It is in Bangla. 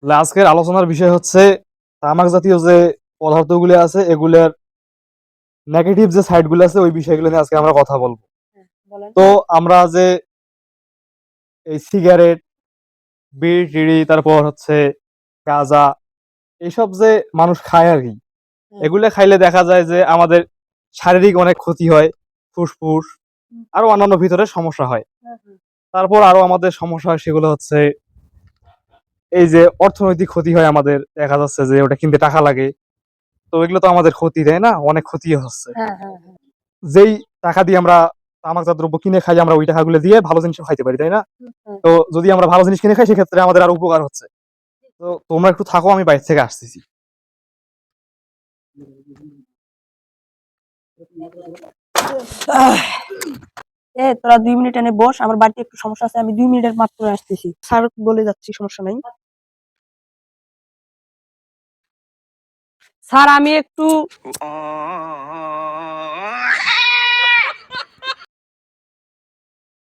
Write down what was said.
আজকের আলোচনার বিষয় হচ্ছে তামাক জাতীয় যে পদার্থগুলো আছে এগুলোর নেগেটিভ যে সাইডগুলো আছে ওই বিষয়গুলো নিয়ে আজকে আমরা কথা বলবো। বলেন। তো আমরা যে এই সিগারেট, বিড়ি টিড়ি, তারপর হচ্ছে গাঁজা, এইসব যে মানুষ খায় আর কি, এগুলো খাইলে দেখা যায় যে আমাদের শারীরিক অনেক ক্ষতি হয়, ফুসফুস আরো অন্যান্য ভিতরে সমস্যা হয়। তারপর আরো আমাদের সমস্যা হয়, সেগুলো হচ্ছে এই যে অর্থনৈতিক ক্ষতি হয় আমাদের, দেখা যাচ্ছে যে ওটা কিনতে টাকা লাগে। তো এগুলো তো আমাদের ক্ষতি, তাই না? অনেক ক্ষতি হচ্ছে। যেই টাকা দিয়ে আমরা তামাকজাত দ্রব্য কিনে খাই, আমরা ওই টাকাগুলো দিয়ে ভালো জিনিস খাইতে পারি, তাই না? তো যদি আমরা ভালো জিনিস কিনে খাই সেক্ষেত্রে আমাদের আরো উপকার হচ্ছে। তো তোমরা একটু থাকো, আমি বাইরে থেকে আসতেছি। তোরা 2 মিনিট এনে বস, আমার বাড়িতে একটু সমস্যা আছে, আমি 2 মিনিটের মাত্র আসতেছি। স্যার বলে যাচ্ছি, সমস্যা নাই। স্যার আমি একটু